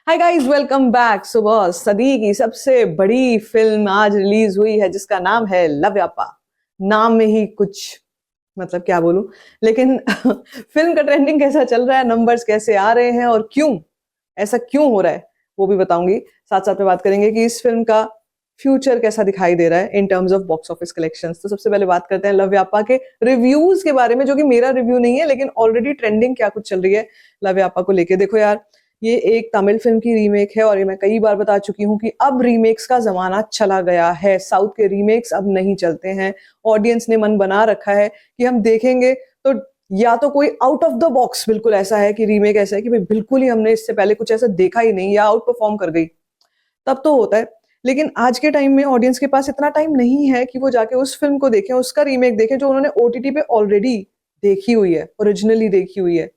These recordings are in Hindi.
Hi guys, welcome back. सुबह सदी की सबसे बड़ी फिल्म आज रिलीज हुई है जिसका नाम है लव्यापा। नाम में ही कुछ मतलब क्या बोलूं, लेकिन फिल्म का ट्रेंडिंग कैसा चल रहा है, नंबर्स कैसे आ रहे हैं और क्यों ऐसा क्यों हो रहा है वो भी बताऊंगी। साथ साथ में बात करेंगे कि इस फिल्म का फ्यूचर कैसा दिखाई दे रहा है in terms of box office collections. तो सबसे पहले बात करते हैं लव्यापा के रिव्यूज के बारे में, जो कि मेरा रिव्यू नहीं है लेकिन ऑलरेडी ट्रेंडिंग क्या कुछ चल रही है लव्यापा को लेके। देखो यार, ये एक तमिल फिल्म की रीमेक है और ये मैं कई बार बता चुकी हूँ कि अब रीमेक्स का जमाना चला गया है। साउथ के रीमेक्स अब नहीं चलते हैं। ऑडियंस ने मन बना रखा है कि हम देखेंगे तो या तो कोई आउट ऑफ द बॉक्स बिल्कुल ऐसा है कि रीमेक ऐसा है कि भाई बिल्कुल ही हमने इससे पहले कुछ ऐसा देखा ही नहीं या आउट परफॉर्म कर गई, तब तो होता है। लेकिन आज के टाइम में ऑडियंस के पास इतना टाइम नहीं है कि वो जाके उस फिल्म को देखें, उसका रीमेक देखें जो उन्होंने ओटीटी पे ऑलरेडी देखी हुई है, ओरिजिनली देखी हुई है।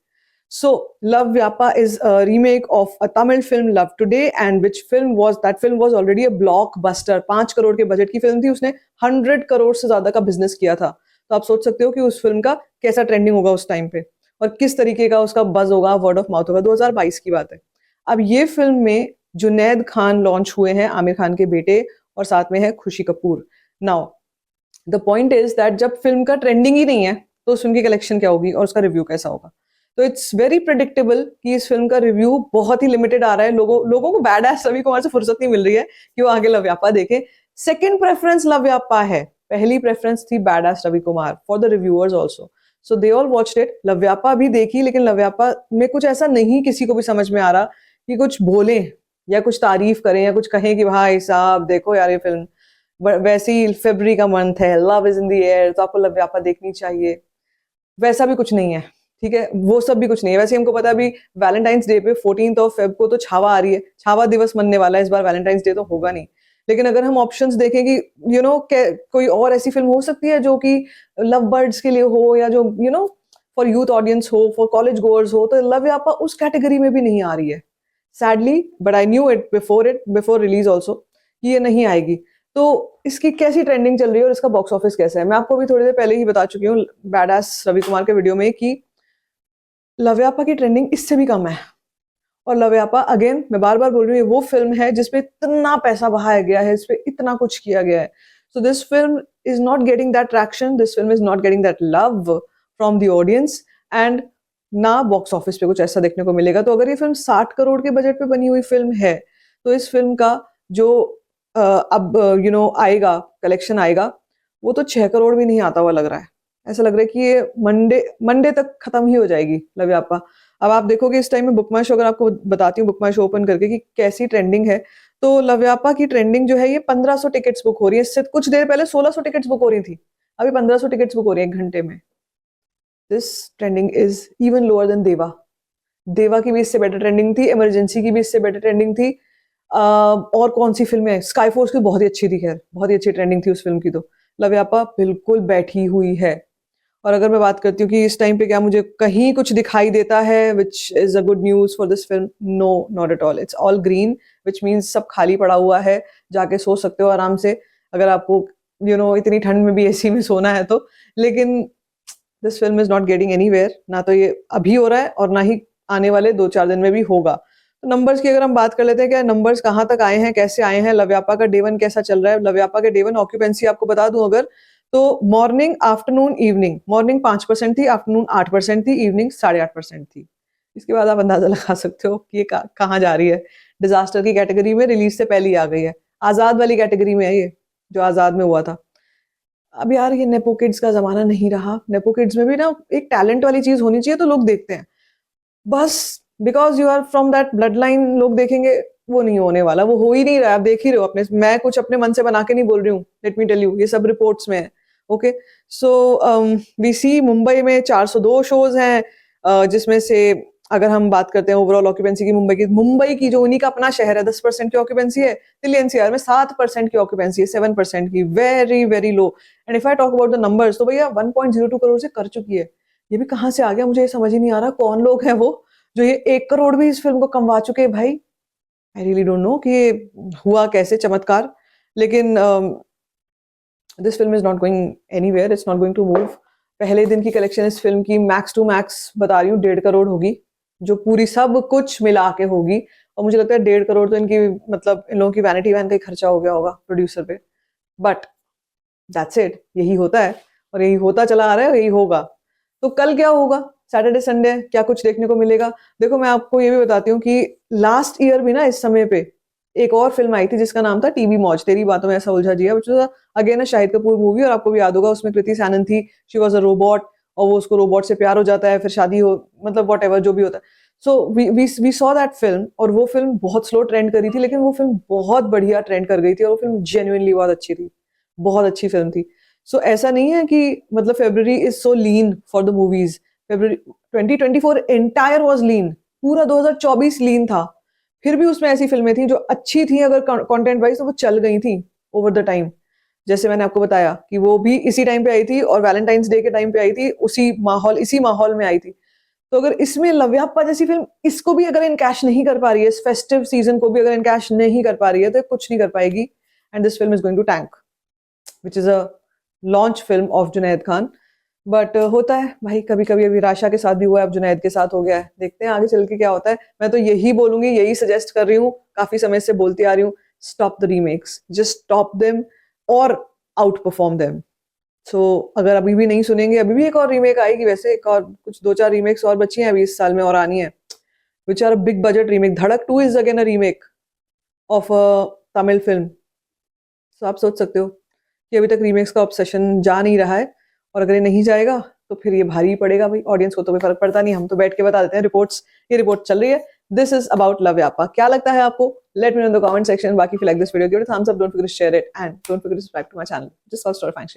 So, Love Vyapa is a remake of a Tamil film Love Today, and that film was already a blockbuster। 5 crore के बजट की फिल्म थी, उसने 100 करोड़ से ज्यादा का बिजनेस किया था। तो आप सोच सकते हो कि उस फिल्म का कैसा ट्रेंडिंग होगा उस टाइम पे और किस तरीके का उसका बज होगा, वर्ड ऑफ माउथ होगा। 2022 की बात है। अब ये फिल्म में जुनैद खान लॉन्च हुए हैं, आमिर खान के बेटे, और साथ में है खुशी Kapoor. Now the point is that जब फिल्म का ट्रेंडिंग ही नहीं है तो उस फिल्म की कलेक्शन क्या होगी और उसका रिव्यू कैसा होगा। तो इट्स वेरी प्रिडिक्टेबल कि इस फिल्म का रिव्यू बहुत ही लिमिटेड आ रहा है। लोगों को बैड एस रवि कुमार से फुर्सत नहीं मिल रही है कि वो आगे लव्यापा देखें। सेकंड प्रेफरेंस लव्यापा है, पहली प्रेफरेंस थी badass Ravi Kumar for the reviewers also. So they all watched it. Loveyapa भी देखी, लेकिन लव्यापा में कुछ ऐसा नहीं किसी को भी समझ में आ रहा कि कुछ बोले या कुछ तारीफ करें या कुछ कहें कि भाई साहब देखो यार ये फिल्म। वैसे ही फरवरी का मंथ है, love is in the air, तो आपको लव्यापा देखनी चाहिए। वैसा भी कुछ नहीं है, ठीक है, वो सब भी कुछ नहीं है। वैसे हमको पता है अभी वैलेंटाइंस डे पे 14th ऑफ फेब को तो छावा आ रही है, छावा दिवस मनने वाला है इस बार। वैलेंटाइंस डे तो होगा नहीं, लेकिन अगर हम ऑप्शंस देखें कि कोई और ऐसी फिल्म हो सकती है जो कि लव बर्ड्स के लिए हो या जो फॉर यूथ ऑडियंस हो, फॉर कॉलेज गोअर्स हो, तो लव यापा उस कैटेगरी में भी नहीं आ रही है sadly. But I knew it before release also कि ये नहीं आएगी। तो इसकी कैसी ट्रेंडिंग चल रही है और इसका बॉक्स ऑफिस कैसा है, मैं आपको भी थोड़ी देर पहले ही बता चुकी हूँ बैडास रवि कुमार के वीडियो में कि लव्यापा की ट्रेंडिंग इससे भी कम है। और लव्यापा, अगेन मैं बार बार बोल रही हूँ, वो फिल्म है जिसपे इतना पैसा बहाया गया है, इस पे इतना कुछ किया गया है। So this film is not getting that traction, this film is not getting that love from the audience, and ना बॉक्स ऑफिस पे कुछ ऐसा देखने को मिलेगा। तो अगर ये फिल्म 60 करोड़ के बजट पे बनी हुई फिल्म है, तो इस फिल्म का जो अब आएगा, कलेक्शन आएगा, वो तो 6 करोड़ भी नहीं आता हुआ लग रहा है। ऐसा लग रहा है कि ये मंडे मंडे तक खत्म ही हो जाएगी लव्यापा। अब आप देखोगे इस टाइम में बुक माई शो, अगर आपको बताती हूँ बुक माई शो ओपन करके कि कैसी ट्रेंडिंग है, तो लव्यापा की ट्रेंडिंग जो है ये 1500 टिकट्स बुक हो रही है। इससे कुछ देर पहले 1600 टिकट्स बुक हो रही थी, अभी 1500 टिकट्स बुक हो रही है 1 घंटे में। This trending is even lower than देवा। देवा की भी इससे बेटर ट्रेंडिंग थी, इमरजेंसी की भी इससे बेटर ट्रेंडिंग थी। और कौन सी फिल्म है, स्काई फोर्स की बहुत ही अच्छी थी, खैर बहुत ही अच्छी ट्रेंडिंग थी उस फिल्म की। तो लव्यापा बिल्कुल बैठी हुई है। और अगर मैं बात करती हूँ कि इस टाइम पे क्या मुझे कहीं कुछ दिखाई देता है which is a good news for this film, no not at all. It's all green, which means सब खाली पड़ा हुआ है, जाके सो सकते हो आराम से अगर आपको इतनी ठंड में भी एसी में सोना है तो। लेकिन this film is not getting anywhere, ना तो ये अभी हो रहा है और ना ही आने वाले 2-4 दिन में भी होगा। तो नंबर्स की अगर हम बात कर लेते हैं, क्या नंबर्स कहाँ तक आए हैं, कैसे आए हैं, लव्यापा का डे 1 कैसा चल रहा है। लव्यापा के डे 1 ऑक्यूपेंसी आपको बता दूं अगर, तो मॉर्निंग, आफ्टरनून, इवनिंग, मॉर्निंग 5% थी, आफ्टरनून 8% थी, इवनिंग 8.5% थी। इसके बाद आप अंदाजा लगा सकते हो कि ये कहाँ जा रही है। डिजास्टर की कैटेगरी में रिलीज से पहले ही आ गई है, आजाद वाली कैटेगरी में है ये, जो आजाद में हुआ था। अब यार ये नेपो किड्स का जमाना नहीं रहा। नेपो किड्स में भी ना एक टैलेंट वाली चीज होनी चाहिए तो लोग देखते हैं, बस because you are from that blood line लोग देखेंगे, वो नहीं होने वाला, वो हो ही नहीं रहा है। आप देख ही रहे हो अपने, मैं कुछ अपने मन से बना के नहीं बोल रही हूँ, लेट मी टेल यू, ये सब रिपोर्ट्स में है। ओके, सो वी सी मुंबई में 402 शोज हैं, जिसमें से अगर हम बात करते हैं ओवरऑल ऑक्यूपेंसी की, मुंबई की जो उन्हीं का अपना शहर है 10% की ऑक्यूपेंसी है। दिल्ली एनसीआर में 7% की ऑक्यूपेंसी है, 7% की, very very low. And if I talk about the numbers, तो भैया 1.02 करोड़ से कर चुकी है। ये भी कहाँ से आ गया मुझे ये समझ ही नहीं आ रहा, कौन लोग हैं वो जो ये 1 करोड़ भी इस फिल्म को कमवा चुके हैं भाई। आई रियली डोंट नो कि ये हुआ कैसे चमत्कार। लेकिन this film is not going anywhere, it's not going to move. पहले दिन की कलेक्शन इस फिल्म की मैक्स टू मैक्स बता रही हूँ 1.5 करोड़ होगी, जो पूरी सब कुछ मिला के होगी। और मुझे लगता है 1.5 करोड़ तो इनकी मतलब इन लोगों की वैनिटी वैन का ही खर्चा हो गया होगा प्रोड्यूसर पे। बट दैट्स इट, यही होता है और यही होता चला आ रहा है, यही होगा। तो कल क्या होगा, सैटरडे संडे क्या कुछ देखने को मिलेगा? देखो मैं आपको ये भी बताती हूँ कि लास्ट ईयर भी ना इस समय पे एक और फिल्म आई थी जिसका नाम था टीवी मौज, तेरी बातों में ऐसा उलझा जिया, which was again Shahid Kapoor movie. और आपको भी याद होगा उसमें कृति सैनन थी, शी वॉज अ रोबोट, और वो उसको रोबोट से प्यार हो जाता है, फिर शादी हो, मतलब वॉट एवर जो भी होता है। So we saw that film, और वो फिल्म बहुत स्लो ट्रेंड करी थी, लेकिन वो फिल्म बहुत बढ़िया ट्रेंड कर गई थी, और वो फिल्म जेन्युइनली बहुत अच्छी थी, बहुत अच्छी फिल्म थी। सो ऐसा नहीं है कि मतलब February is so lean for the movies. February 2024 entire was lean, पूरा 2024 लीन था। फिर भी उसमें ऐसी फिल्में थी जो अच्छी थी अगर कंटेंट वाइज, तो वो चल गई थी ओवर द टाइम। जैसे मैंने आपको बताया कि वो भी इसी टाइम पे आई थी, और वैलेंटाइंस डे के टाइम पे आई थी, इसी माहौल में आई थी। तो अगर इसमें लव्याप्पा जैसी फिल्म इसको भी अगर इनकैश नहीं कर पा रही है, इस फेस्टिव सीजन को भी अगर इनकैश नहीं कर पा रही है, तो कुछ नहीं कर पाएगी। And this film is going to tank, which is a launch film of Junaid Khan. But होता है भाई, कभी कभी अभी राशा के साथ भी हुआ है, अब जुनैद के साथ हो गया है, देखते हैं आगे चल के क्या होता है। मैं तो यही बोलूंगी, यही सजेस्ट कर रही हूँ, काफी समय से बोलती आ रही हूँ, stop the remakes, just stop them और आउट परफॉर्म देम। सो अगर अभी भी नहीं सुनेंगे, अभी भी एक और रीमेक आएगी, वैसे एक और कुछ 2-4 रीमेक्स और बची हैं अभी इस साल में और आनी है, which are big budget remake. Dhadak 2 is again a remake of a Tamil film. तो आप सोच सकते हो कि अभी तक रीमेक्स का ऑब्सेशन जा नहीं रहा है, और अगर ये नहीं जाएगा तो फिर ये भारी पड़ेगा भाई, ऑडियंस को तो कोई फर्क पड़ता नहीं, हम तो बैठ के बता देते हैं रिपोर्ट्स, ये रिपोर्ट चल रही है। This is about Loveyapa. क्या लगता है आपको? Let me know in the comment section. बाकी if you like this video, give it a thumbs up, don't forget to share it, and don't forget to subscribe to my channel just for story fan shit.